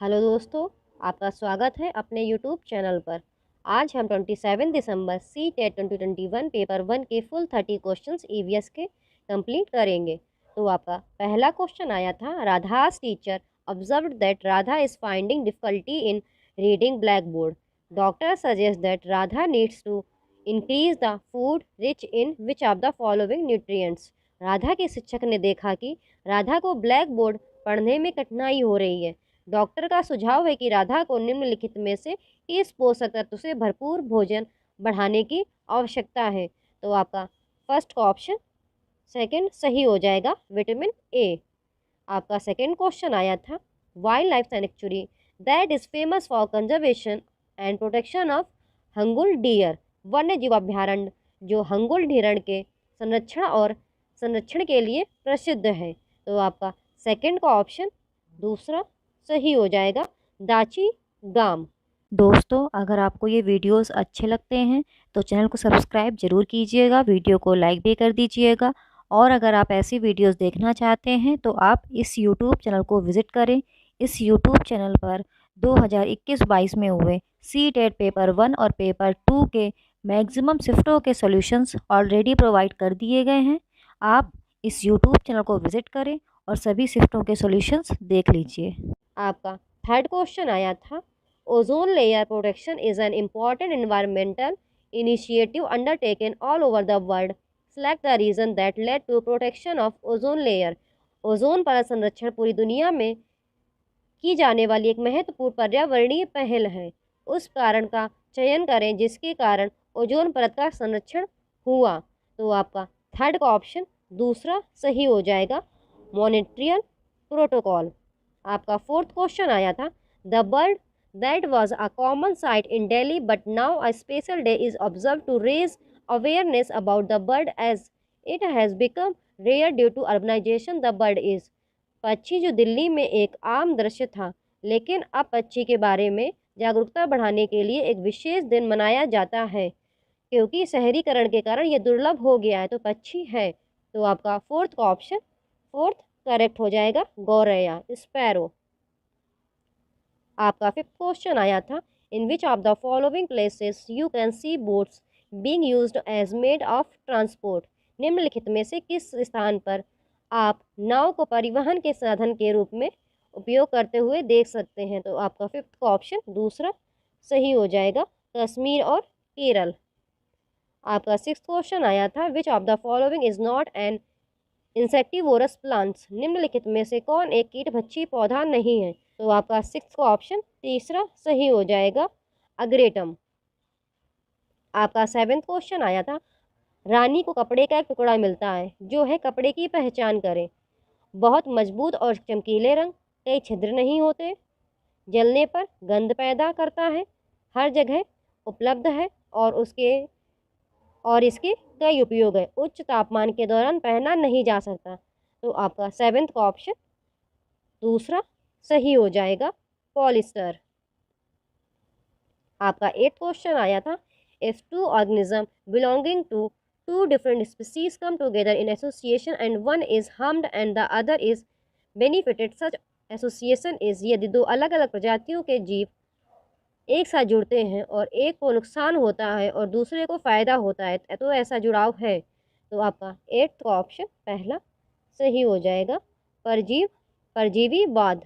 Hello दोस्तों, आपका स्वागत है अपने यूट्यूब चैनल पर। आज हम 27 दिसंबर सी टेट 2021 पेपर 1 के फुल 30 क्वेश्चंस ईवीएस के कंप्लीट करेंगे। तो आपका पहला क्वेश्चन आया था, राधा's teacher observed that Radha is finding difficulty in reading blackboard. Doctor suggests that Radha needs to increase the food rich in which of the following nutrients. Radha के शिक्षक ने देखा कि राधा को ब्लैक बोर्ड पढ़ने में कठिनाई हो रही है। डॉक्टर का सुझाव है कि राधा को निम्नलिखित में से किस पोषक तत्व से भरपूर भोजन बढ़ाने की आवश्यकता है। तो आपका फर्स्ट का ऑप्शन सेकंड सही हो जाएगा, विटामिन ए। आपका सेकंड क्वेश्चन आया था, wildlife sanctuary that is famous for conservation and protection of hangul deer. वन्य जीव अभ्यारण्य जो हंगुल हिरण के संरक्षण के लिए प्रसिद्ध है। तो आपका सेकंड का ऑप्शन दूसरा सही हो जाएगा, दाची गाम। दोस्तों, अगर आपको ये वीडियोस अच्छे लगते हैं तो चैनल को सब्सक्राइब ज़रूर कीजिएगा, वीडियो को लाइक भी कर दीजिएगा। और अगर आप ऐसी वीडियोस देखना चाहते हैं तो आप इस यूट्यूब चैनल को विज़िट करें। इस यूट्यूब चैनल पर 2021-22 में हुए सी टेट पेपर 1 और पेपर 2 के मैक्सिमम शिफ्टों के सॉल्यूशंस ऑलरेडी प्रोवाइड कर दिए गए हैं। आप इस यूट्यूब चैनल को विज़िट करें और सभी शिफ्टों के सॉल्यूशंस देख लीजिए। आपका थर्ड क्वेश्चन आया था, ozone layer protection is an important environmental initiative undertaken all over the world. Select the reason that led to protection of ozone layer. Ozone परत संरक्षण पूरी दुनिया में की जाने वाली एक महत्वपूर्ण पर्यावरणीय पहल है। उस कारण का चयन करें जिसके कारण ओजोन परत का संरक्षण हुआ। तो आपका थर्ड का ऑप्शन दूसरा सही हो जाएगा, मॉन्ट्रियल प्रोटोकॉल। आपका फोर्थ क्वेश्चन आया था, the bird that was a common sight in Delhi but now a special day is observe to raise awareness about the bird as it has become rare due to urbanisation. The bird is पक्षी जो दिल्ली में एक आम दृश्य था, लेकिन अब पक्षी के बारे में जागरूकता बढ़ाने के लिए एक विशेष दिन मनाया जाता है क्योंकि शहरीकरण के कारण ये दुर्लभ हो गया है। तो पक्षी है। तो आपका फोर्थ का ऑप्शन फोर्थ करेक्ट हो जाएगा, गौरैया, स्पैरो। आपका फिफ्थ क्वेश्चन आया था, in which of the following places you can see boats being used as mode of transport. निम्नलिखित में से किस स्थान पर आप नाव को परिवहन के साधन के रूप में उपयोग करते हुए देख सकते हैं। तो आपका फिफ्थ का ऑप्शन दूसरा सही हो जाएगा, कश्मीर और केरल। आपका सिक्स्थ क्वेश्चन आया था, which of the following is not N insectivorous plants. निम्नलिखित में से कौन एक कीटभक्षी पौधा नहीं है। तो आपका सिक्स्थ का ऑप्शन तीसरा सही हो जाएगा, अग्रेटम। आपका सेवेंथ क्वेश्चन आया था, रानी को कपड़े का एक टुकड़ा मिलता है जो है कपड़े की पहचान करें। बहुत मजबूत और चमकीले रंग, कई छिद्र नहीं होते, जलने पर गंध पैदा करता है, हर जगह उपलब्ध है और इसके कई उपयोग है, उच्च तापमान के दौरान पहना नहीं जा सकता। तो आपका सेवेंथ का ऑप्शन दूसरा सही हो जाएगा, पॉलिस्टर। आपका एट क्वेश्चन आया था, if two organism belonging to two different species come together in association and one is harmed and the other is benefited, such association is. यदि दो अलग अलग प्रजातियों के जीव एक साथ जुड़ते हैं और एक को नुकसान होता है और दूसरे को फ़ायदा होता है तो ऐसा जुड़ाव है। तो आपका एट्थ का ऑप्शन पहला सही हो जाएगा, परजीवीवाद।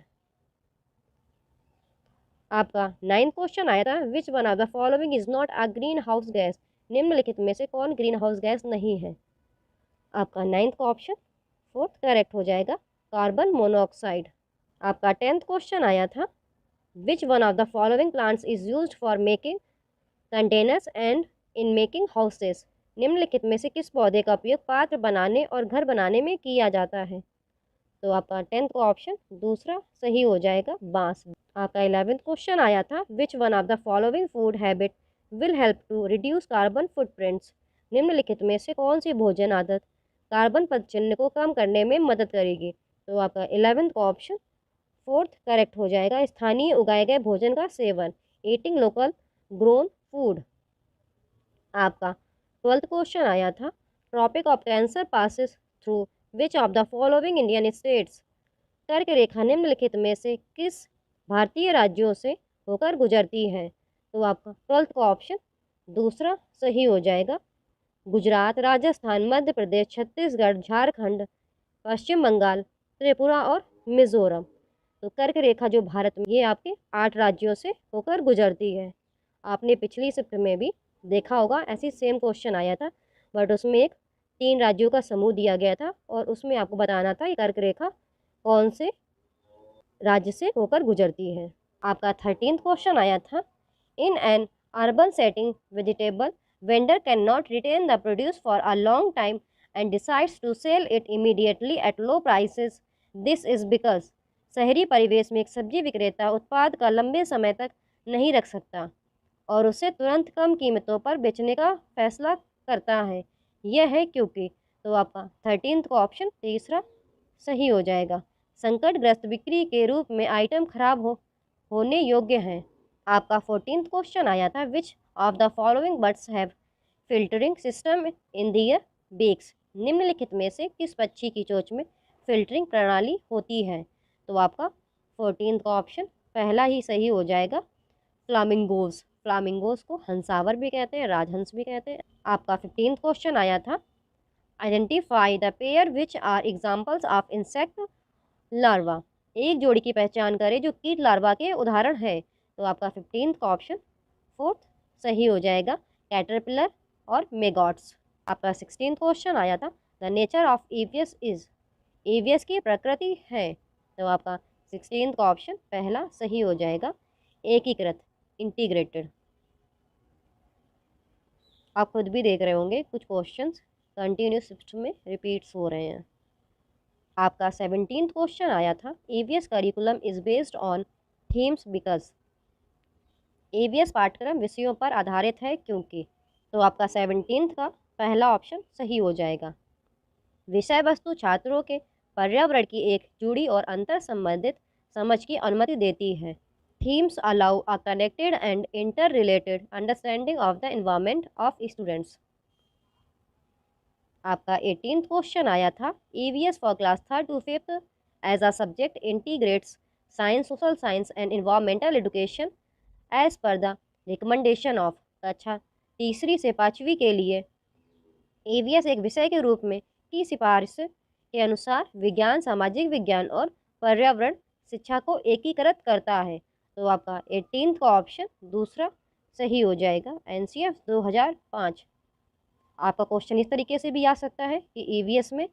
आपका नाइन्थ क्वेश्चन आया था, which one of the following is not a green house gas. निम्नलिखित में से कौन ग्रीन हाउस गैस नहीं है। आपका नाइन्थ का ऑप्शन फोर्थ करेक्ट हो जाएगा, कार्बन मोनोऑक्साइड। आपका टेंथ क्वेश्चन आया था, which one of the following plants is used for making containers and in making houses. निम्नलिखित में से किस पौधे का उपयोग पात्र बनाने और घर बनाने में किया जाता है। तो आपका टेंथ का ऑप्शन दूसरा सही हो जाएगा, बांस। आपका 11th क्वेश्चन आया था, which one of the following food habit will help to reduce carbon footprints. निम्नलिखित में से कौन सी भोजन आदत कार्बन पदचिह्न को कम करने में मदद करेगी। तो आपका 11th का ऑप्शन फोर्थ करेक्ट हो जाएगा, स्थानीय उगाए गए भोजन का सेवन, ईटिंग लोकल ग्रोन फूड। आपका 12th क्वेश्चन आया था, tropic of cancer passes through which of the following Indian states. कर्क रेखा निम्नलिखित में से किस भारतीय राज्यों से होकर गुजरती है? तो आपका 12th का ऑप्शन दूसरा सही हो जाएगा। गुजरात, राजस्थान, मध्य प्रदेश, छत्तीसगढ़, झारखंड, पश्चिम बंगाल, त्रिपुरा और मिजोरम। तो कर्क रेखा जो भारत में, ये आपके 8 राज्यों से होकर गुजरती है। आपने पिछली शिफ्ट में भी देखा होगा, ऐसी सेम क्वेश्चन आया था, बट उसमें एक 3 राज्यों का समूह दिया गया था और उसमें आपको बताना था ये कर्क रेखा कौन से राज्य से होकर गुजरती है। आपका 13th क्वेश्चन आया था, in an urban setting vegetable vendor cannot retain the produce for a long time and decides to sell it immediately at low prices. This is because शहरी परिवेश में एक सब्जी विक्रेता उत्पाद का लंबे समय तक नहीं रख सकता और उसे तुरंत कम कीमतों पर बेचने का फैसला करता है। यह है क्योंकि, तो आपका 13th का ऑप्शन तीसरा सही हो जाएगा। संकटग्रस्त बिक्री के रूप में आइटम खराब होने योग्य हैं। आपका 14th क्वेश्चन आया था, which of the following birds have filtering system in their beaks. निम्नलिखित में से किस पक्षी की चोंच में फिल्टरिंग प्रणाली होती है? तो आपका 14th का ऑप्शन पहला ही सही हो जाएगा, फ्लामिंगोज। फ्लामिंगोज को हंसावर भी कहते हैं, राजहंस भी कहते हैं। आपका 15th क्वेश्चन आया था, identify the pair which are examples of insect larva. एक जोड़ी की पहचान करें जो कीट लार्वा के उदाहरण है। तो आपका 15th का ऑप्शन 4th सही हो जाएगा, कैटरपिलर और मेगॉट्स। आपका 16th क्वेश्चन आया था, the nature of EVS is. EVS की प्रकृति है। तो आपका 16th का ऑप्शन पहला सही हो जाएगा, एकीकृत, इंटीग्रेटेड। आप खुद भी देख रहे होंगे कुछ क्वेश्चंस कंटिन्यूस शिफ्ट में रिपीट्स हो रहे हैं। आपका 17th क्वेश्चन आया था, EVS curriculum is based on themes because. EVS पाठ्यक्रम विषयों पर आधारित है क्योंकि। तो आपका 17th का पहला ऑप्शन सही हो जाएगा। विषय वस्तु छात्रों के पर्यावरण की एक जुड़ी और अंतर संबंधित समझ की अनुमति देती है। Themes allow a connected and inter related understanding of the environment of students. आपका 18th क्वेश्चन आया था, EVS for class 3rd to 5th as a subject integrates science, social science and environmental education as per the recommendation of. कक्षा 3री से 5वीं के लिए EVS एक विषय के रूप में की सिफारिश के अनुसार विज्ञान, सामाजिक विज्ञान और पर्यावरण शिक्षा को एकीकृत करता है। तो आपका 18th का ऑप्शन दूसरा सही हो जाएगा, एनसीएफ 2005। आपका क्वेश्चन इस तरीके से भी आ सकता है कि ईवीएस में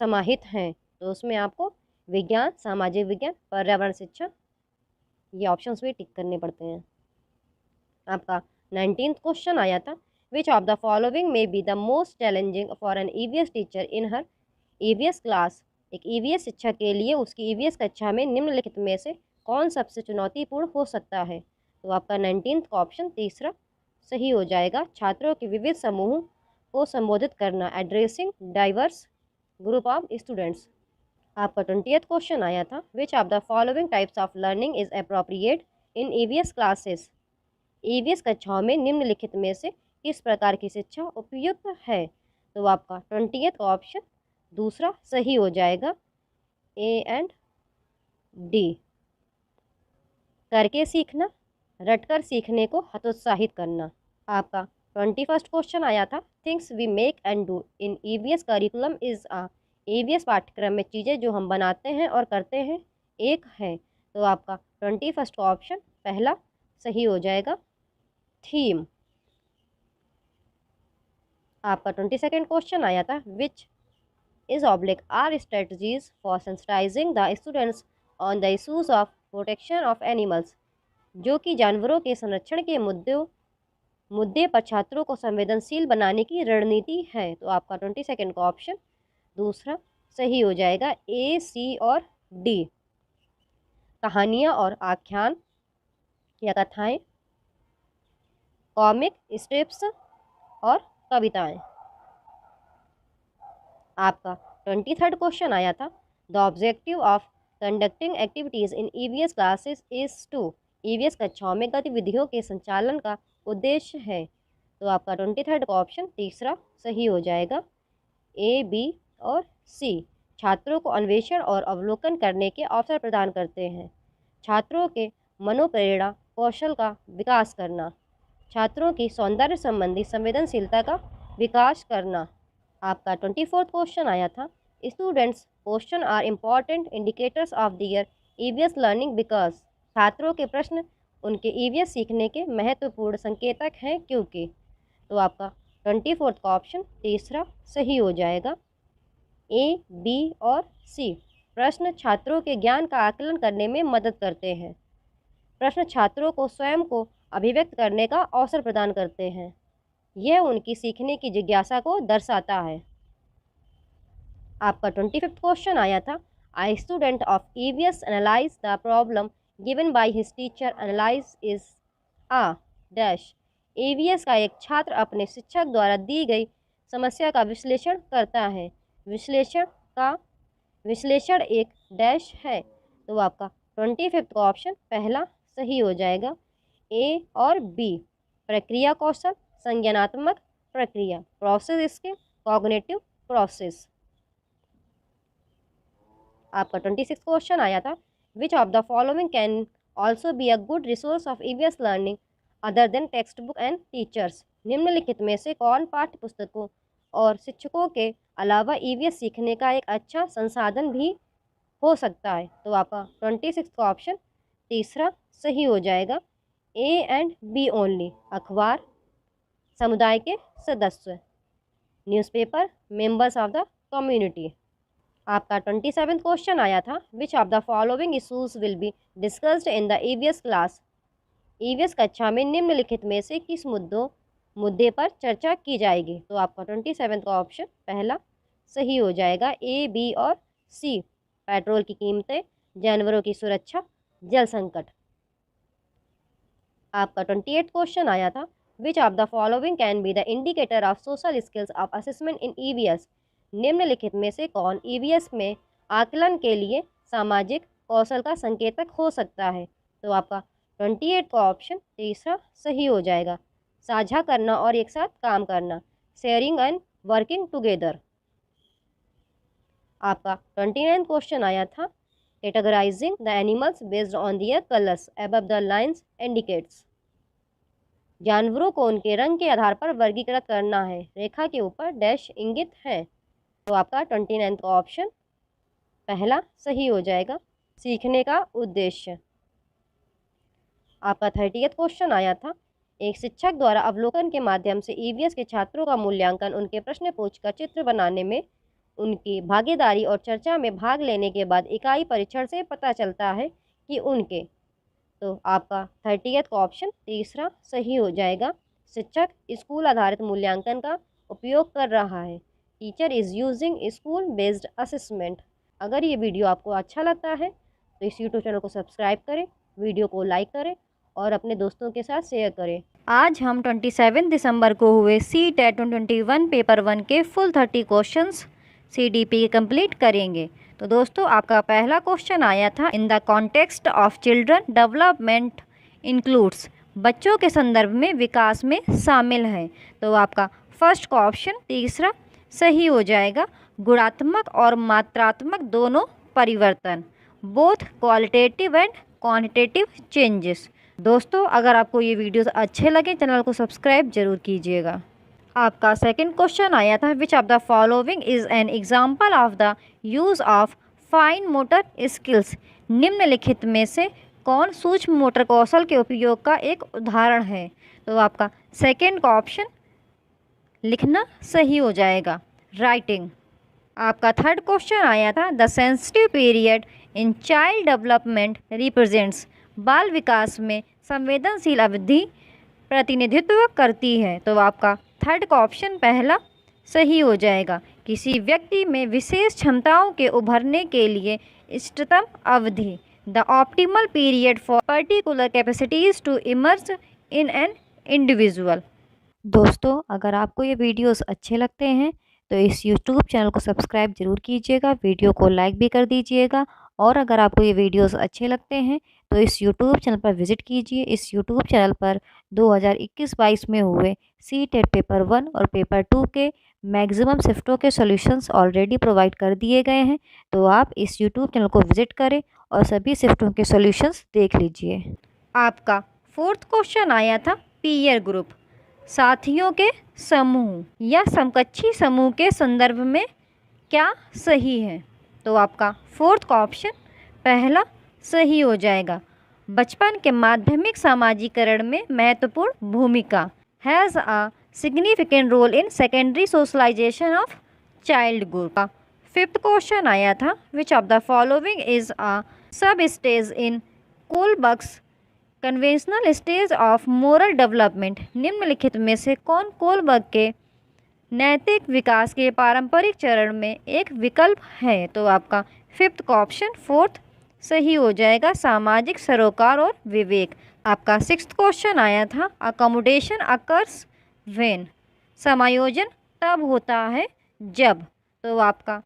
समाहित हैं, तो उसमें आपको विज्ञान, सामाजिक विज्ञान, पर्यावरण शिक्षा, ये ऑप्शंस भी टिक करने पड़ते हैं। आपका 19th क्वेश्चन आया था, which of the following may be the most challenging for an EVS teacher in her EVS class. एक ईवीएस शिक्षक के लिए उसकी ईवीएस कक्षा में निम्नलिखित में से कौन सबसे चुनौतीपूर्ण हो सकता है? तो आपका 19th का ऑप्शन तीसरा सही हो जाएगा, छात्रों के विविध समूहों को संबोधित करना, addressing diverse group of students. आपका 20th क्वेश्चन आया था, which of the following types of learning is appropriate in EVS classes. EVS कक्षाओं में निम्नलिखित में से किस प्रकार की शिक्षा उपयुक्त है? तो आपका 20th का ऑप्शन दूसरा सही हो जाएगा, ए एंड डी। करके सीखना, रटकर सीखने को हतोत्साहित करना। आपका 21st क्वेश्चन आया था, things we make and do in EVS curriculum is a. EVS पाठ्यक्रम में चीज़ें जो हम बनाते हैं और करते हैं एक है। तो आपका 21st का ऑप्शन पहला सही हो जाएगा, थीम। आपका 22nd क्वेश्चन आया था, which is oblique are strategies for sensitising the students on the issues of protection of animals. जो कि जानवरों के संरक्षण के मुद्दे पर छात्रों को संवेदनशील बनाने की रणनीति है। तो आपका 22nd का ऑप्शन दूसरा सही हो जाएगा, ए, सी और डी। कहानियाँ और आख्यान या कथाएं, कॉमिक स्ट्रिप्स और कविताएं। आपका 23rd क्वेश्चन आया था, the objective of conducting activities in EVS classes is to. EVS कक्षाओं में गतिविधियों के संचालन का उद्देश्य है। तो आपका 23rd का ऑप्शन तीसरा सही हो जाएगा, ए, बी और सी। छात्रों को अन्वेषण और अवलोकन करने के अवसर प्रदान करते हैं। छात्रों के मनोप्रेरणा कौशल का विकास करना, छात्रों की सौंदर्य संबंधी संवेदनशीलता का विकास करना। आपका 24th क्वेश्चन आया था, students question are important indicators of their EVS learning because. छात्रों के प्रश्न उनके ईवीएस सीखने के महत्वपूर्ण संकेतक हैं क्योंकि। तो आपका 24th का ऑप्शन तीसरा सही हो जाएगा। ए, बी और सी। प्रश्न छात्रों के ज्ञान का आकलन करने में मदद करते हैं। प्रश्न छात्रों को स्वयं को अभिव्यक्त करने का अवसर प्रदान करते हैं। यह उनकी सीखने की जिज्ञासा को दर्शाता है। आपका 25th क्वेश्चन आया था, I student of EVS analyse the problem given by his teacher analyse is a dash. ईवीएस का एक छात्र अपने शिक्षक द्वारा दी गई समस्या का विश्लेषण करता है। विश्लेषण एक डैश है। तो आपका 25th का ऑप्शन पहला सही हो जाएगा। ए और बी। प्रक्रिया कौशल, संज्ञानात्मक प्रक्रिया, प्रोसेस स्किल, कॉग्निटिव प्रोसेस। आपका 26th क्वेश्चन आया था, which of the following can also be a good resource of EVS learning other than text book and teachers. निम्नलिखित में से कौन पाठ्य पुस्तकों और शिक्षकों के अलावा ईवीएस सीखने का एक अच्छा संसाधन भी हो सकता है। तो आपका 26th का ऑप्शन तीसरा सही हो जाएगा। A and B only. अखबार, समुदाय के सदस्य, newspaper, members of the community. आपका 27th क्वेश्चन आया था, which of the following issues will be discussed in the EVS class. EVS कक्षा में निम्नलिखित में से किस मुद्दे पर चर्चा की जाएगी। तो आपका 27th का ऑप्शन पहला सही हो जाएगा। ए, बी और सी। पेट्रोल की कीमतें, जानवरों की सुरक्षा, जल संकट। आपका 28th क्वेश्चन आया था, which of the following can be the indicator of social skills of assessment in EVS. निम्नलिखित में से कौन ईवीएस में आकलन के लिए सामाजिक कौशल का संकेतक हो सकता है। तो आपका 28 का ऑप्शन तीसरा सही हो जाएगा। साझा करना और एक साथ काम करना, शेयरिंग एंड वर्किंग टुगेदर। आपका 29 क्वेश्चन आया था, categorising the animals based on their colours above the lines indicates. जानवरों को उनके रंग के आधार पर वर्गीकृत करना है, रेखा के ऊपर डैश इंगित है। तो आपका 29 का ऑप्शन पहला सही हो जाएगा। सीखने का उद्देश्य। आपका 30th क्वेश्चन आया था, एक शिक्षक द्वारा अवलोकन के माध्यम से ईवीएस के छात्रों का मूल्यांकन उनके प्रश्न पूछ का चित्र बनाने में उनकी भागीदारी और चर्चा में भाग लेने के बाद इकाई परीक्षण से पता चलता है कि उनके। तो आपका 30th का ऑप्शन तीसरा सही हो जाएगा। शिक्षक स्कूल आधारित मूल्यांकन का उपयोग कर रहा है। Teacher is using school based assessment. अगर ये वीडियो आपको अच्छा लगता है तो इस यूट्यूब चैनल को सब्सक्राइब करें, वीडियो को लाइक करें और अपने दोस्तों के साथ शेयर करें। आज हम 27 दिसंबर को हुए CTET 2021 पेपर 1 के फुल 30 क्वेश्चंस CDP कंप्लीट करेंगे। तो दोस्तों, आपका पहला क्वेश्चन आया था, in the context of children development includes. बच्चों के संदर्भ में विकास में शामिल है। तो आपका फर्स्ट का ऑप्शन तीसरा सही हो जाएगा। गुणात्मक और मात्रात्मक दोनों परिवर्तन, both qualitative and quantitative changes. दोस्तों, अगर आपको ये वीडियोस अच्छे लगे चैनल को सब्सक्राइब जरूर कीजिएगा। आपका सेकंड क्वेश्चन आया था, which of the following is an example of the use of fine motor skills. निम्नलिखित में से कौन सूक्ष्म मोटर कौशल के उपयोग का एक उदाहरण है। तो आपका सेकंड का ऑप्शन लिखना सही हो जाएगा, राइटिंग। आपका थर्ड क्वेश्चन आया था, the sensitive period in child development represents. बाल विकास में संवेदनशील अवधि प्रतिनिधित्व करती है। तो आपका थर्ड का ऑप्शन पहला सही हो जाएगा। किसी व्यक्ति में विशेष क्षमताओं के उभरने के लिए इष्टतम अवधि, the optimal period for particular capacities to emerge in an individual. दोस्तों, अगर आपको ये वीडियोस अच्छे लगते हैं तो इस यूट्यूब चैनल को सब्सक्राइब जरूर कीजिएगा, वीडियो को लाइक भी कर दीजिएगा। और अगर आपको ये वीडियोस अच्छे लगते हैं तो इस यूट्यूब चैनल पर विज़िट कीजिए। इस यूट्यूब चैनल पर 2021-22 में हुए CTET पेपर 1 और पेपर 2 के मैक्सिमम शिफ्टों के सॉल्यूशंस ऑलरेडी प्रोवाइड कर दिए गए हैं। तो आप इस यूट्यूब चैनल को विज़िट करें और सभी शिफ्टों के सॉल्यूशंस देख लीजिए। आपका 4th क्वेश्चन आया था पीयर ग्रुप, साथियों के समूह या समकक्षी समूह के संदर्भ में क्या सही है? तो आपका 4th का ऑप्शन पहला सही हो जाएगा। बचपन के माध्यमिक सामाजिकरण में महत्वपूर्ण भूमिका, has a significant role in secondary socialisation of child group. 5th question आया था which of the following is a sub stage in Kohlberg's conventional stage of moral development. निम्नलिखित में से कौन कोलबर्ग के नैतिक विकास के पारंपरिक चरण में एक विकल्प है? तो आपका 5th का ऑप्शन 4th सही हो जाएगा, सामाजिक सरोकार और विवेक। आपका 6th क्वेश्चन आया था अकोमोडेशन अकर्स व्हेन, समायोजन तब होता है जब। तो आपका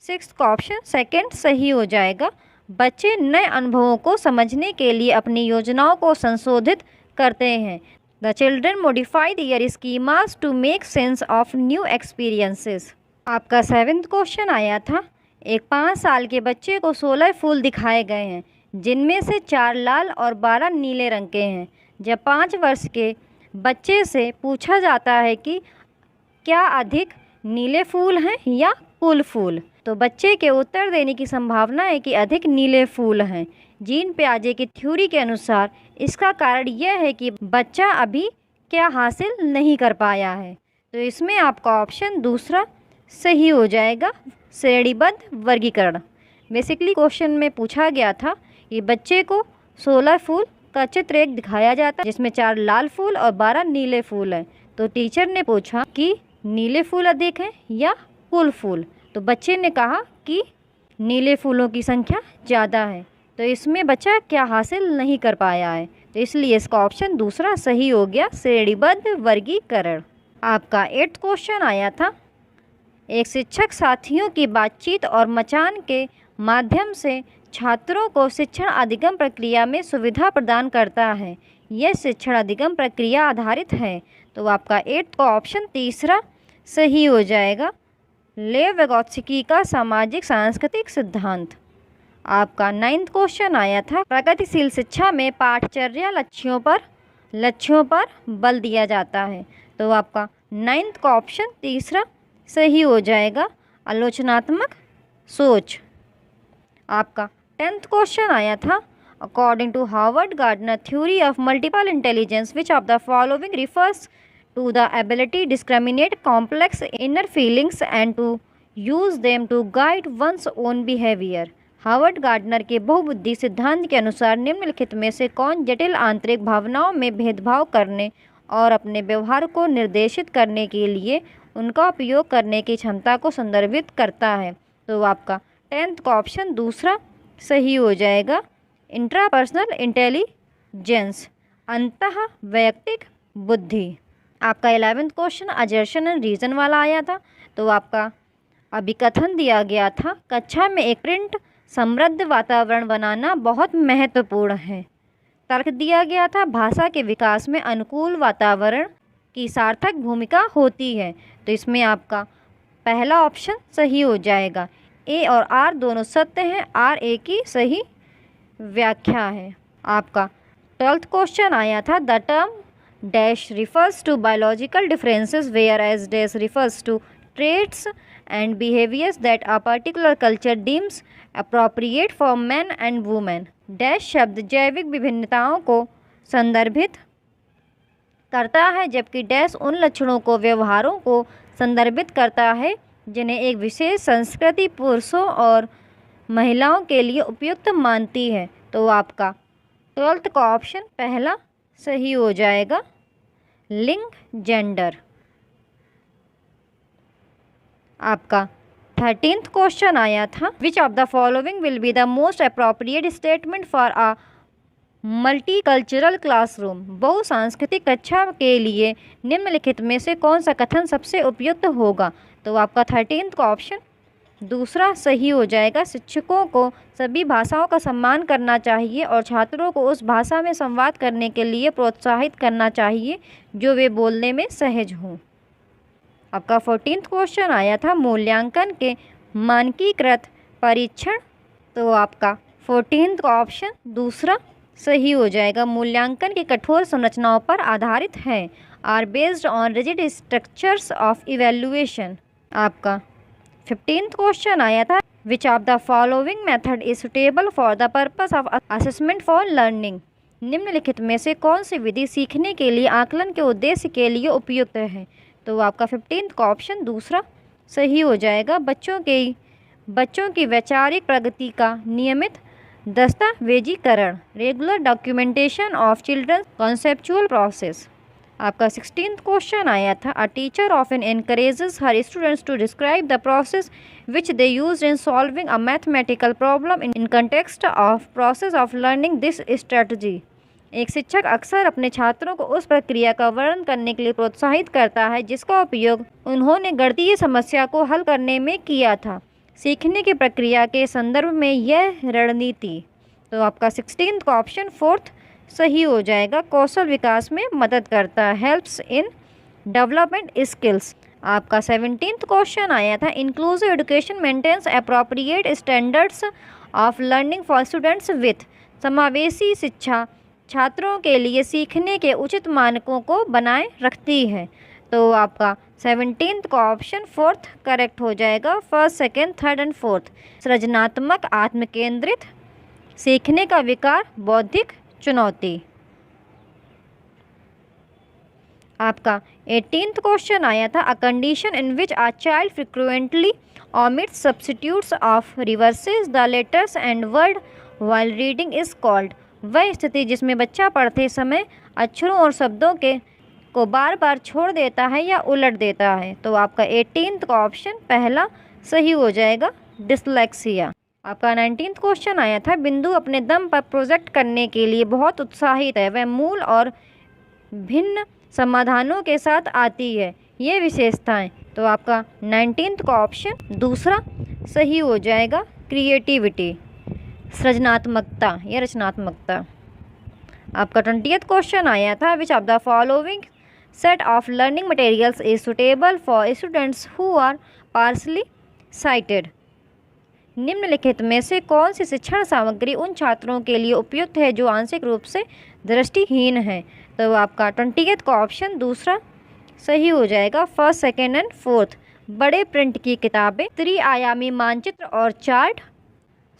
6th का ऑप्शन 2nd सही हो जाएगा। बच्चे नए अनुभवों को समझने के लिए अपनी योजनाओं को संशोधित करते हैं। The children modify their schemas to make sense of new experiences. आपका 7th क्वेश्चन आया था एक 5 साल के बच्चे को 16 फूल दिखाए गए हैं, जिनमें से 4 लाल और 12 नीले रंग के हैं। जब 5 वर्ष के बच्चे से पूछा जाता है कि क्या अधिक नीले फूल हैं या कुल फूल, तो बच्चे के उत्तर देने की संभावना है कि अधिक नीले फूल हैं। जीन पियाजे की थ्योरी के अनुसार इसका कारण यह है कि बच्चा अभी क्या हासिल नहीं कर पाया है। तो इसमें आपका ऑप्शन दूसरा सही हो जाएगा, श्रेणीबद्ध वर्गीकरण। बेसिकली क्वेश्चन में पूछा गया था कि बच्चे को 16 फूल का चित्र एक दिखाया जाता है, जिसमें 4 लाल फूल और 12 नीले फूल हैं। तो टीचर ने पूछा कि नीले फूल अधिक हैं या कुल फूल, तो बच्चे ने कहा कि नीले फूलों की संख्या ज़्यादा है। तो इसमें बच्चा क्या हासिल नहीं कर पाया है, तो इसलिए इसका ऑप्शन दूसरा सही हो गया, श्रेणीबद्ध वर्गीकरण। आपका 8th क्वेश्चन आया था एक शिक्षक साथियों की बातचीत और मचान के माध्यम से छात्रों को शिक्षण अधिगम प्रक्रिया में सुविधा प्रदान करता है। यह शिक्षण अधिगम प्रक्रिया आधारित है। तो आपका 8th का ऑप्शन तीसरा सही हो जाएगा, लेव वेगोत्स्की का सामाजिक सांस्कृतिक सिद्धांत। आपका 9th क्वेश्चन आया था प्रगतिशील शिक्षा में पाठचर्या लक्ष्यों पर बल दिया जाता है। तो आपका 9th का ऑप्शन तीसरा सही हो जाएगा, आलोचनात्मक सोच। आपका 10th क्वेश्चन आया था according to Howard Gardner theory of multiple intelligence which of the following refers to the ability to discriminate complex inner feelings and to use them to guide one's own behavior। Harvard gardener के बहुबुद्धि सिद्धांत के अनुसार निम्नलिखित में से कौन जटिल आंतरिक भावनाओं में भेदभाव करने और अपने व्यवहार को निर्देशित करने के लिए उनका उपयोग करने की क्षमता को संदर्भित करता है? तो आपका 10th का ऑप्शन दूसरा सही हो जाएगा, इंट्रापर्सनल इंटेलिजेंस, अंतः वैयक्तिक बुद्धि। आपका 11th क्वेश्चन अजर्शन एंड रीजन वाला आया था। तो आपका अभिकथन दिया गया था कक्षा में एक प्रिंट समृद्ध वातावरण बनाना बहुत महत्वपूर्ण है। तर्क दिया गया था भाषा के विकास में अनुकूल वातावरण की सार्थक भूमिका होती है। तो इसमें आपका पहला ऑप्शन सही हो जाएगा, ए और आर दोनों सत्य हैं, आर ए की सही व्याख्या है। आपका 12th क्वेश्चन आया था the term dash refers to biological differences whereas dash refers to traits and behaviors that a particular culture deems appropriate for men and women। dash शब्द जैविक विभिन्नताओं को संदर्भित करता है, जबकि dash उन लक्षणों को व्यवहारों को संदर्भित करता है जिन्हें एक विशेष संस्कृति पुरुषों और महिलाओं के लिए उपयुक्त मानती है। तो आपका 12th का ऑप्शन पहला सही हो जाएगा, लिंग जेंडर। आपका 13th क्वेश्चन आया था which of the following will be the most appropriate statement for a multicultural classroom. बहुसांस्कृतिक कक्षा के लिए निम्नलिखित में से कौन सा कथन सबसे उपयुक्त होगा? तो आपका 13th का ऑप्शन दूसरा सही हो जाएगा, शिक्षकों को सभी भाषाओं का सम्मान करना चाहिए और छात्रों को उस भाषा में संवाद करने के लिए प्रोत्साहित करना चाहिए जो वे बोलने में सहज हों। आपका 14th क्वेश्चन आया था मूल्यांकन के मानकीकृत परीक्षण। तो आपका 14th का ऑप्शन दूसरा सही हो जाएगा। मूल्यांकन की कठोर संरचनाओं पर आधारित है, are based on rigid structures of evaluation. आपका 15th क्वेश्चन आया था, which of the following method is suitable for the purpose of assessment for learning. निम्नलिखित में से कौन सी विधि सीखने के लिए आकलन के उद्देश्य के लिए उपयुक्त है। तो आपका 15th का ऑप्शन दूसरा सही हो जाएगा। बच्चों की वैचारिक प्रगति का नियमित दस्तावेजीकरण, regular documentation of children's conceptual process. आपका 16th क्वेश्चन आया था, a teacher often encourages her students to describe the process which they used in solving a mathematical problem in context of process of learning this strategy. एक शिक्षक अक्सर अपने छात्रों को उस प्रक्रिया का वर्णन करने के लिए प्रोत्साहित करता है जिसका उपयोग उन्होंने गणितीय समस्या को हल करने में किया था। सीखने की प्रक्रिया के संदर्भ में यह रणनीति। तो आपका 16th का ऑप्शन फोर्थ सही हो जाएगा। कौशल विकास में मदद करता है, हेल्प्स इन डेवलपमेंट स्किल्स। आपका 17th क्वेश्चन आया था, inclusive education maintains appropriate standards of learning for students with. समावेशी शिक्षा छात्रों के लिए सीखने के उचित मानकों को बनाए रखती है। तो आपका 17th का ऑप्शन फोर्थ करेक्ट हो जाएगा। First, second, third and fourth. सृजनात्मक आत्मकेंद्रित सीखने का विकार, बौद्धिक चुनौती। आपका 18th क्वेश्चन आया था, a condition in which a child frequently omits substitutes of reverses the letters and word while reading is called। वह स्थिति जिसमें बच्चा पढ़ते समय अक्षरों और शब्दों को बार बार छोड़ देता है या उलट देता है। तो आपका 18th का ऑप्शन पहला सही हो जाएगा, डिसलेक्सिया। आपका 19th क्वेश्चन आया था, बिंदु अपने दम पर प्रोजेक्ट करने के लिए बहुत उत्साहित है, वह मूल और भिन्न समाधानों के साथ आती है, ये विशेषताएं। तो आपका 19th का ऑप्शन दूसरा सही हो जाएगा, क्रिएटिविटी, सृजनात्मकता या रचनात्मकता। आपका 20th क्वेश्चन आया था, which of the following set of learning materials is suitable for students who are partially sighted. निम्नलिखित में से कौन सी शिक्षण सामग्री उन छात्रों के लिए उपयुक्त है जो आंशिक रूप से दृष्टिहीन हैं। तो आपका 20th का ऑप्शन दूसरा सही हो जाएगा। First, second and fourth. बड़े प्रिंट की किताबें, त्रिआयामी मानचित्र और चार्ट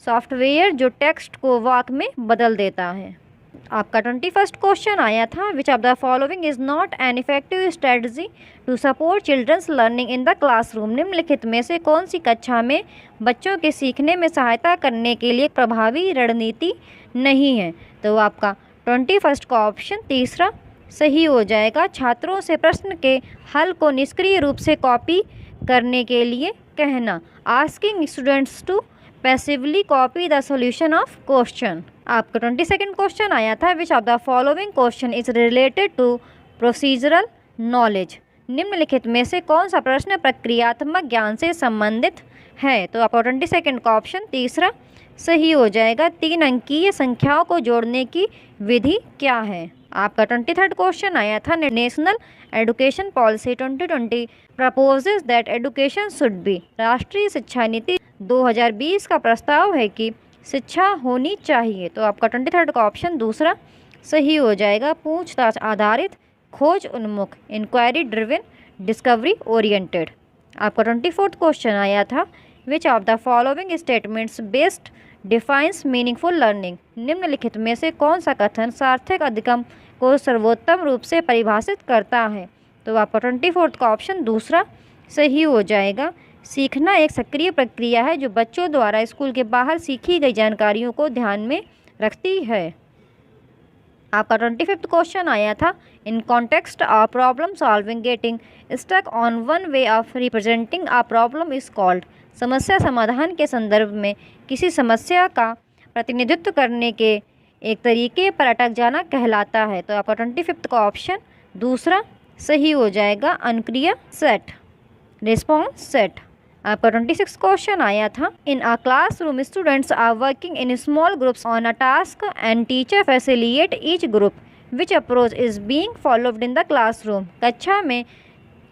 सॉफ्टवेयर जो टेक्स्ट को वाक में बदल देता है। आपका 21st क्वेश्चन आया था, which of the following is not an effective strategy to support children's learning in the classroom. निम्नलिखित में से कौन सी कक्षा में बच्चों के सीखने में सहायता करने के लिए प्रभावी रणनीति नहीं है। तो आपका 21st का ऑप्शन तीसरा सही हो जाएगा। छात्रों से प्रश्न के हल को निष्क्रिय रूप से कॉपी करने के लिए कहना, asking students to passively copy the solution of question. आपका 22nd क्वेश्चन आया था, which of the following question is related to procedural knowledge. निम्नलिखित में से कौन सा प्रश्न प्रक्रियात्मक ज्ञान से संबंधित है। तो आपका 22nd का ऑप्शन तीसरा सही हो जाएगा। 3 अंकीय संख्याओं को जोड़ने की विधि क्या है। आपका 23rd क्वेश्चन आया था, national education policy 2020 proposes that education should be. राष्ट्रीय शिक्षा नीति 2020 का प्रस्ताव है कि शिक्षा होनी चाहिए। तो आपका 23rd का ऑप्शन दूसरा सही हो जाएगा। पूछताछ आधारित, खोज उन्मुख, इंक्वायरी ड्रिवन, डिस्कवरी ओरिएंटेड। आपका 24th क्वेश्चन आया था, which of the following statements best defines meaningful learning. निम्नलिखित में से कौन सा कथन सार्थक अधिगम को सर्वोत्तम रूप से परिभाषित करता है। तो आपका 24th का ऑप्शन दूसरा सही हो जाएगा। सीखना एक सक्रिय प्रक्रिया है जो बच्चों द्वारा स्कूल के बाहर सीखी गई जानकारियों को ध्यान में रखती है। आपका 25th क्वेश्चन आया था, in context of problem solving getting stuck on one way of representing a problem is called. समस्या समाधान के संदर्भ में किसी समस्या का प्रतिनिधित्व करने के एक तरीके पर अटक जाना कहलाता है। तो आपका 25th का ऑप्शन दूसरा सही हो जाएगा, अनुक्रिया सेट, रिस्पॉन्स सेट। आपका 26th क्वेश्चन आया था, in a classroom students are working in small groups on a task and teacher facilitate each group, which approach is being followed in the classroom. कक्षा में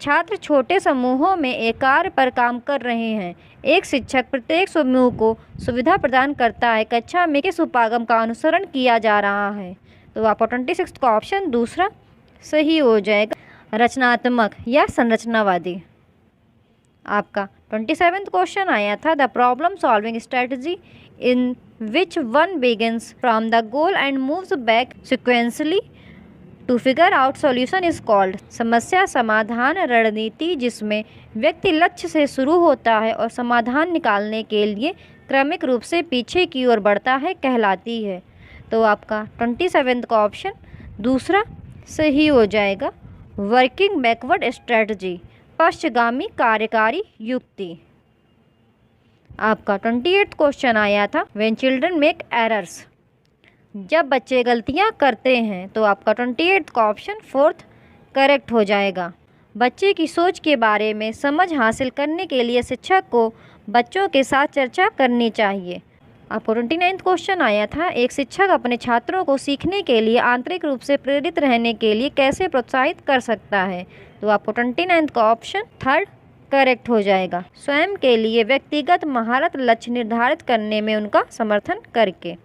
छात्र छोटे समूहों में एक कार्य पर काम कर रहे हैं। एक शिक्षक प्रत्येक समूह को सुविधा प्रदान करता है। कक्षा में किस उपागम का अनुसरण किया जा रहा है? तो आपका 26 का ऑप्शन दूसरा सही हो जाएगा, रचनात्मक या संरचनावादी। आपका 27th क्वेश्चन आया था, the problem solving strategy in which one begins from the goal and moves back sequentially to figure out solution is called. समस्या समाधान रणनीति जिसमें व्यक्ति लक्ष्य से शुरू होता है और समाधान निकालने के लिए क्रमिक रूप से पीछे की ओर बढ़ता है कहलाती है। तो आपका 27 का ऑप्शन दूसरा सही हो जाएगा, वर्किंग बैकवर्ड स्ट्रेटजी, पश्चगामी कार्यकारी युक्ति। आपका 28 क्वेश्चन आया था, व्हेन चिल्ड्रन मेक एरर्स, जब बच्चे गलतियां करते हैं। तो आपका 28 का ऑप्शन फोर्थ करेक्ट हो जाएगा। बच्चे की सोच के बारे में समझ हासिल करने के लिए शिक्षक को बच्चों के साथ चर्चा करनी चाहिए। आपको 29 क्वेश्चन आया था, एक शिक्षक अपने छात्रों को सीखने के लिए आंतरिक रूप से प्रेरित रहने के लिए कैसे प्रोत्साहित कर सकता है? तो आपको 29 का ऑप्शन थर्ड करेक्ट हो जाएगा, स्वयं के लिए व्यक्तिगत महारत लक्ष्य निर्धारित करने में उनका समर्थन करके।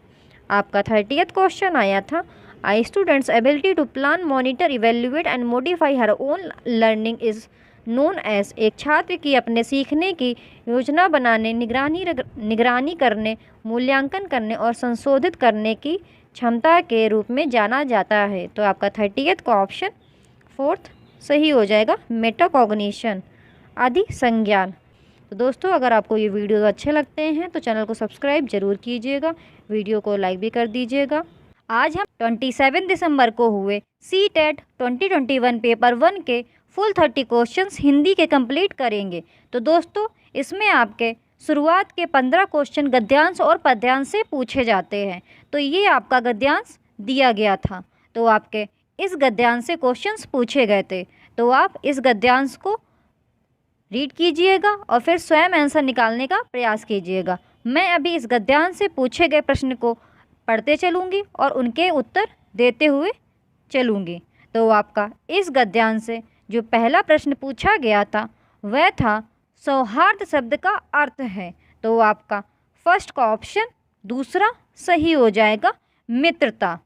आपका 30th क्वेश्चन आया था, I students ability to plan, monitor, evaluate and modify her own learning is known as. एक छात्र की अपने सीखने की योजना बनाने, निगरानी करने, मूल्यांकन करने और संशोधित करने की क्षमता के रूप में जाना जाता है। तो आपका 30th का ऑप्शन फोर्थ सही हो जाएगा, मेटाकॉग्निशन, आदि संज्ञान। तो दोस्तों, अगर आपको ये वीडियो अच्छे लगते हैं तो चैनल को सब्सक्राइब जरूर कीजिएगा, वीडियो को लाइक भी कर दीजिएगा। आज हम 27 दिसंबर को हुए CTET 2021 पेपर 1 के फुल 30 क्वेश्चंस हिंदी के कंप्लीट करेंगे। तो दोस्तों, इसमें आपके शुरुआत के 15 क्वेश्चन गद्यांश और पद्यांश से पूछे जाते हैं। तो ये आपका गद्यांश दिया गया था, तो आपके इस गद्यांश से क्वेश्चंस पूछे गए थे। तो आप इस गद्यांश को रीड कीजिएगा और फिर स्वयं आंसर निकालने का प्रयास कीजिएगा। मैं अभी इस गद्यांश से पूछे गए प्रश्न को पढ़ते चलूँगी और उनके उत्तर देते हुए चलूँगी। तो आपका इस गद्यांश से जो पहला प्रश्न पूछा गया था वह था, सौहार्द शब्द का अर्थ है। तो आपका फर्स्ट का ऑप्शन दूसरा सही हो जाएगा, मित्रता।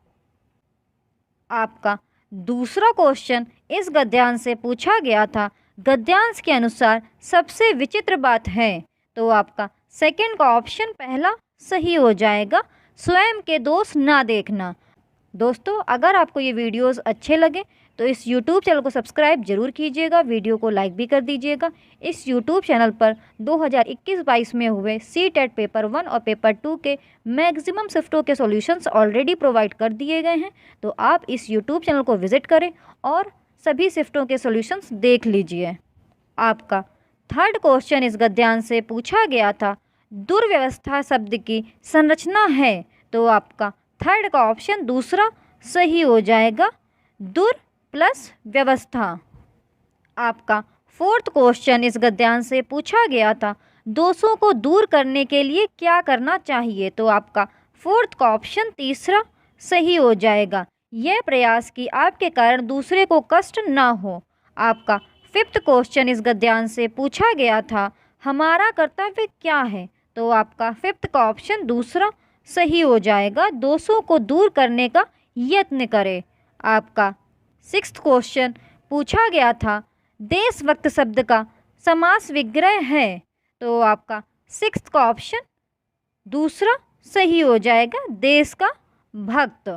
आपका दूसरा क्वेश्चन इस गद्यांश से पूछा गया था, गद्यांश के अनुसार सबसे विचित्र बात है। तो आपका सेकंड का ऑप्शन पहला सही हो जाएगा, स्वयं के दोष ना देखना। दोस्तों, अगर आपको ये वीडियोस अच्छे लगे तो इस YouTube चैनल को सब्सक्राइब जरूर कीजिएगा, वीडियो को लाइक भी कर दीजिएगा। इस YouTube चैनल पर 2021-22 में हुए CTET पेपर 1 और पेपर 2 के मैक्सिमम शिफ्टों के सॉल्यूशंस ऑलरेडी प्रोवाइड कर दिए गए हैं। तो आप इस YouTube चैनल को विजिट करें और सभी शिफ्टों के सॉल्यूशंस देख लीजिए। आपका थर्ड क्वेश्चन इस गद्यांश से पूछा गया था, दुर्व्यवस्था शब्द की संरचना है। तो आपका थर्ड का ऑप्शन दूसरा सही हो जाएगा, दुर प्लस व्यवस्था। आपका फोर्थ क्वेश्चन इस गद्यांश से पूछा गया था, दोषों को दूर करने के लिए क्या करना चाहिए। तो आपका फोर्थ का ऑप्शन तीसरा सही हो जाएगा, यह प्रयास कि आपके कारण दूसरे को कष्ट ना हो। आपका फिफ्थ क्वेश्चन इस गद्यांश से पूछा गया था, हमारा कर्तव्य क्या है। तो आपका फिफ्थ का ऑप्शन दूसरा सही हो जाएगा, दोषों को दूर करने का यत्न करें। आपका सिक्स्थ क्वेश्चन पूछा गया था, देशभक्त शब्द का समास विग्रह है। तो आपका सिक्स्थ का ऑप्शन दूसरा सही हो जाएगा, देश का भक्त।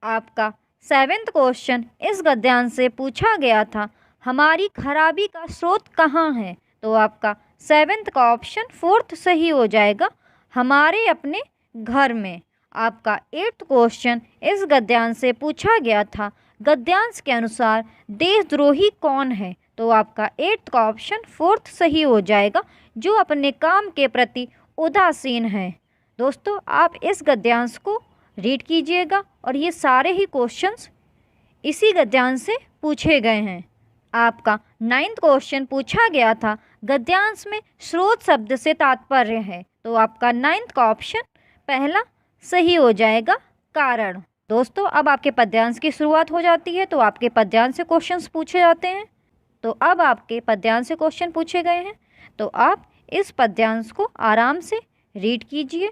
आपका सेवेंथ क्वेश्चन इस गद्यांश से पूछा गया था, हमारी खराबी का स्रोत कहाँ है। तो आपका सेवेंथ का ऑप्शन फोर्थ सही हो जाएगा, हमारे अपने घर में। आपका एट्थ क्वेश्चन इस गद्यांश से पूछा गया था, गद्यांश के अनुसार देशद्रोही कौन है। तो आपका एट्थ का ऑप्शन फोर्थ सही हो जाएगा, जो अपने काम के प्रति उदासीन है। दोस्तों, आप इस गद्यांश को रीड कीजिएगा और ये सारे ही क्वेश्चंस इसी गद्यांश से पूछे गए हैं। आपका नाइन्थ क्वेश्चन पूछा गया था, गद्यांश में स्रोत शब्द से तात्पर्य है। तो आपका नाइन्थ का ऑप्शन पहला सही हो जाएगा, कारण। दोस्तों, अब आपके पद्यांश की शुरुआत हो जाती है। तो आपके पद्यांश से क्वेश्चंस पूछे जाते हैं। तो अब आपके पद्यांश से क्वेश्चन पूछे गए हैं, तो आप इस पद्यांश को आराम से रीड कीजिए।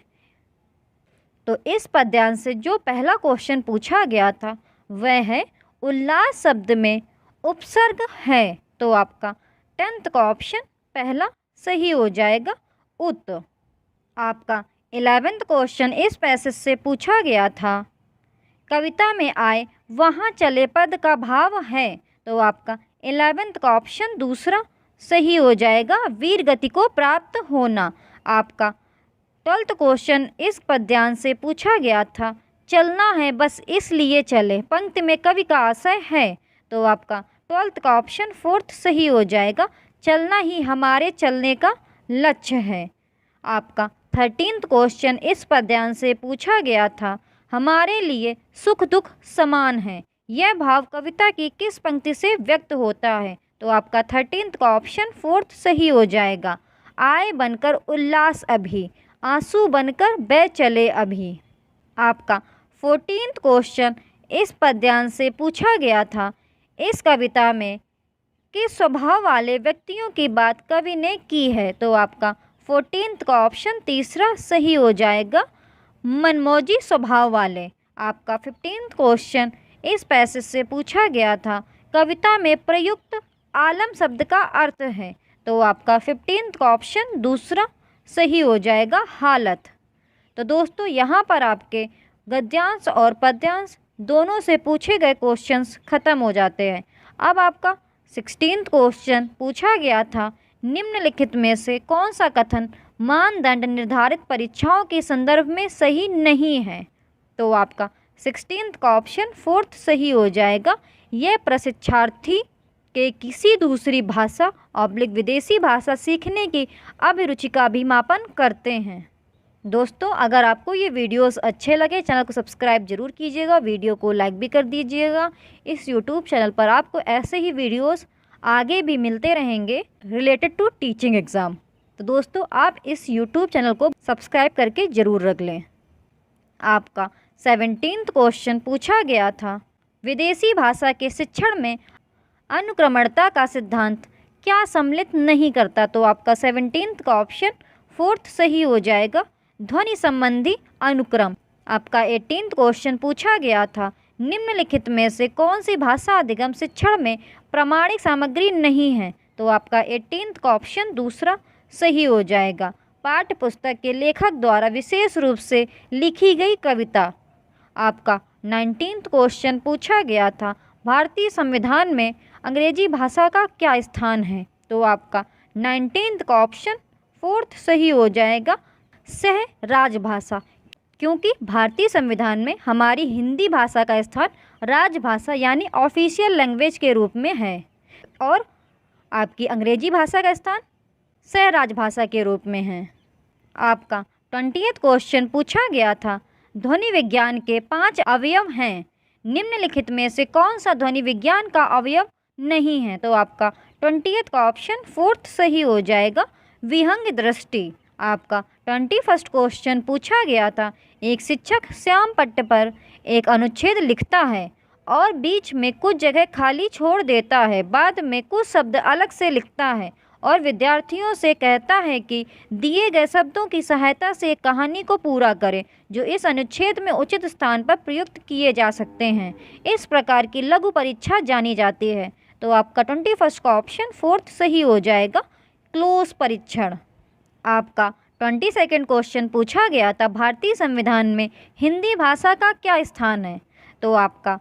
तो इस पद्यांश से जो पहला क्वेश्चन पूछा गया था वह है उल्लास शब्द में उपसर्ग है, तो आपका 10th का ऑप्शन पहला सही हो जाएगा उत। आपका 11th क्वेश्चन इस पैसेज से पूछा गया था कविता में आए वहाँ चले पद का भाव है, तो आपका 11th का ऑप्शन दूसरा सही हो जाएगा वीर गति को प्राप्त होना। आपका 12th क्वेश्चन इस पद्यांश से पूछा गया था चलना है बस इसलिए चले, पंक्ति में कवि का आशय है, तो आपका 12th का ऑप्शन 4th सही हो जाएगा चलना ही हमारे चलने का लक्ष्य है। आपका 13th क्वेश्चन इस पद्यांश से पूछा गया था हमारे लिए सुख दुख समान है, यह भाव कविता की किस पंक्ति से व्यक्त होता है, तो आपका 13th का ऑप्शन 4th सही हो जाएगा आए बनकर उल्लास अभी, आंसू बनकर बह चले अभी। आपका 14th क्वेश्चन इस पद्यांश से पूछा गया था इस कविता में किस स्वभाव वाले व्यक्तियों की बात कवि ने की है, तो आपका 14th का ऑप्शन तीसरा सही हो जाएगा मनमौजी स्वभाव वाले। आपका 15th क्वेश्चन इस पैसेज से पूछा गया था कविता में प्रयुक्त आलम शब्द का अर्थ है, तो आपका 15th का ऑप्शन दूसरा सही हो जाएगा हालत। तो दोस्तों यहाँ पर आपके गद्यांश और पद्यांश दोनों से पूछे गए क्वेश्चंस ख़त्म हो जाते हैं। अब आपका 16th क्वेश्चन पूछा गया था निम्नलिखित में से कौन सा कथन मानदंड निर्धारित परीक्षाओं के संदर्भ में सही नहीं है, तो आपका 16th का ऑप्शन 4th सही हो जाएगा यह प्रशिक्षार्थी के किसी दूसरी भाषा विदेशी भाषा सीखने की अभिरुचि का भी मापन करते हैं। दोस्तों अगर आपको ये वीडियोस अच्छे लगे चैनल को सब्सक्राइब जरूर कीजिएगा, वीडियो को लाइक भी कर दीजिएगा। इस यूट्यूब चैनल पर आपको ऐसे ही वीडियोस आगे भी मिलते रहेंगे रिलेटेड टू टीचिंग एग्ज़ाम। तो दोस्तों आप इस यूट्यूब चैनल को सब्सक्राइब करके ज़रूर रख लें। आपका 17th क्वेश्चन पूछा गया था विदेशी भाषा के शिक्षण में अनुक्रमणता का सिद्धांत क्या सम्मिलित नहीं करता, तो आपका 17th का ऑप्शन 4th सही हो जाएगा ध्वनि संबंधी अनुक्रम। आपका 18th क्वेश्चन पूछा गया था निम्नलिखित में से कौन सी भाषा अधिगम शिक्षण में प्रामाणिक सामग्री नहीं है, तो आपका 18th का ऑप्शन दूसरा सही हो जाएगा पाठ्य पुस्तक के लेखक द्वारा विशेष रूप से लिखी गई कविता। आपका 19th क्वेश्चन पूछा गया था भारतीय संविधान में अंग्रेजी भाषा का क्या स्थान है, तो आपका 19th का ऑप्शन 4th सही हो जाएगा सह राजभाषा, क्योंकि भारतीय संविधान में हमारी हिंदी भाषा का स्थान राजभाषा यानी ऑफिशियल लैंग्वेज के रूप में है और आपकी अंग्रेजी भाषा का स्थान सह राजभाषा के रूप में है। आपका 20th क्वेश्चन पूछा गया था ध्वनि विज्ञान के 5 अवयव हैं, निम्नलिखित में से कौन सा ध्वनि विज्ञान का अवयव नहीं है, तो आपका 20th का ऑप्शन 4th सही हो जाएगा विहंग दृष्टि। आपका 21st क्वेश्चन पूछा गया था एक शिक्षक श्याम पट्ट पर एक अनुच्छेद लिखता है और बीच में कुछ जगह खाली छोड़ देता है, बाद में कुछ शब्द अलग से लिखता है और विद्यार्थियों से कहता है कि दिए गए शब्दों की सहायता से एक कहानी को पूरा करें जो इस अनुच्छेद में उचित स्थान पर प्रयुक्त किए जा सकते हैं। इस प्रकार की लघु परीक्षा जानी जाती है, तो आपका 21st का ऑप्शन 4th सही हो जाएगा क्लोज परीक्षण। आपका 22nd क्वेश्चन पूछा गया था भारतीय संविधान में हिंदी भाषा का क्या स्थान है, तो आपका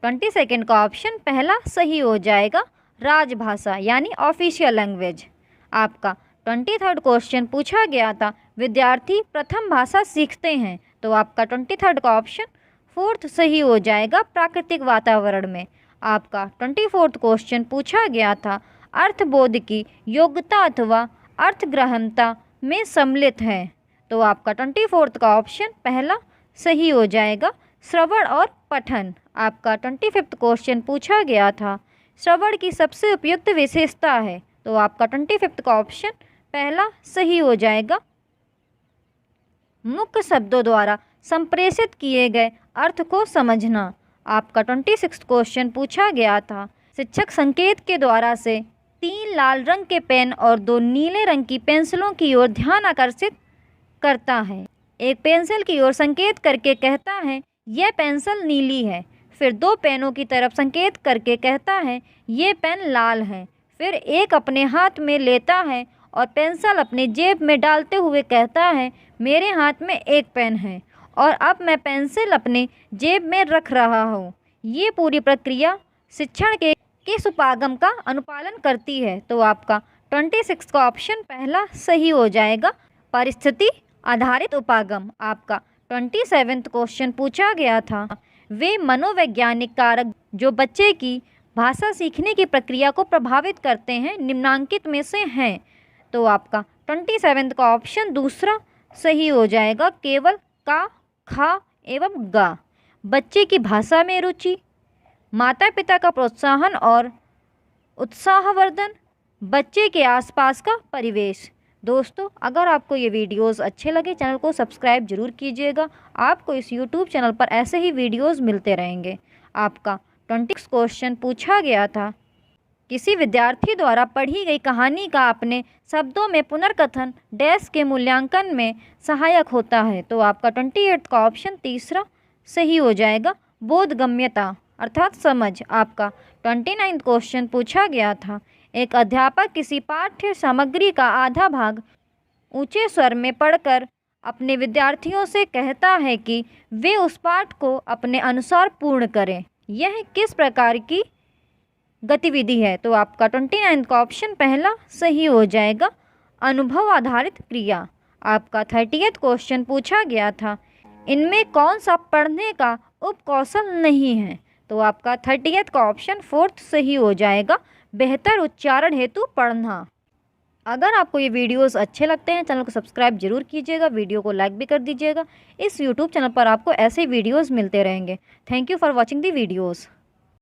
22nd का ऑप्शन पहला सही हो जाएगा राजभाषा यानी ऑफिशियल लैंग्वेज। आपका 23rd क्वेश्चन पूछा गया था विद्यार्थी प्रथम भाषा सीखते हैं, तो आपका 23rd का ऑप्शन 4th सही हो जाएगा प्राकृतिक वातावरण में। आपका 24th क्वेश्चन पूछा गया था अर्थबोध की योग्यता अथवा अर्थग्रहणता में सम्मिलित है, तो आपका 24th का ऑप्शन पहला सही हो जाएगा श्रवण और पठन। आपका 25th क्वेश्चन पूछा गया था श्रवण की सबसे उपयुक्त विशेषता है, तो आपका 25th का ऑप्शन पहला सही हो जाएगा मुख्य शब्दों द्वारा संप्रेषित किए गए अर्थ को समझना। आपका 26th क्वेश्चन पूछा गया था शिक्षक संकेत के द्वारा से 3 लाल रंग के पेन और 2 नीले रंग की पेंसिलों की ओर ध्यान आकर्षित करता है। एक पेंसिल की ओर संकेत करके कहता है यह पेंसिल नीली है। फिर 2 पेनों की तरफ संकेत करके कहता है ये पेन लाल है। फिर एक अपने हाथ में लेता है और पेंसिल अपने जेब में डालते हुए कहता है मेरे हाथ में एक पेन है और अब मैं पेंसिल अपने जेब में रख रहा हूँ। ये पूरी प्रक्रिया शिक्षण के किस उपागम का अनुपालन करती है? तो आपका 26 का ऑप्शन पहला सही हो जाएगा, परिस्थिति आधारित उपागम। आपका 27वां क्वेश्चन पूछा गया था वे मनोवैज्ञानिक कारक जो बच्चे की भाषा सीखने की प्रक्रिया को प्रभावित करते हैं निम्नांकित में से हैं। तो आपका 27वां का ऑप्शन दूसरा सही हो जाएगा, केवल का, खा एवं गा। बच्चे की भाषा में रुचि, माता पिता का प्रोत्साहन और उत्साहवर्धन, बच्चे के आसपास का परिवेश। दोस्तों, अगर आपको ये वीडियोस अच्छे लगे चैनल को सब्सक्राइब जरूर कीजिएगा। आपको इस यूट्यूब चैनल पर ऐसे ही वीडियोस मिलते रहेंगे। आपका 26 क्वेश्चन पूछा गया था किसी विद्यार्थी द्वारा पढ़ी गई कहानी का अपने शब्दों में पुनर्कथन डैश के मूल्यांकन में सहायक होता है। तो आपका 28 का ऑप्शन तीसरा सही हो जाएगा, बोधगम्यता अर्थात समझ। आपका 29 क्वेश्चन पूछा गया था एक अध्यापक किसी पाठ्य सामग्री का आधा भाग ऊंचे स्वर में पढ़कर अपने विद्यार्थियों से कहता है कि वे उस पाठ को अपने अनुसार पूर्ण करें। यह किस प्रकार की गतिविधि है? तो आपका 29 का ऑप्शन पहला सही हो जाएगा, अनुभव आधारित क्रिया। आपका 30वां क्वेश्चन पूछा गया था इनमें कौन सा पढ़ने का उपकौशल नहीं है? तो आपका 30वां का ऑप्शन फोर्थ सही हो जाएगा, बेहतर उच्चारण हेतु पढ़ना। अगर आपको ये वीडियोस अच्छे लगते हैं चैनल को सब्सक्राइब जरूर कीजिएगा, वीडियो को लाइक भी कर दीजिएगा। इस यूट्यूब चैनल पर आपको ऐसे वीडियोस मिलते रहेंगे। Thank you for watching the videos.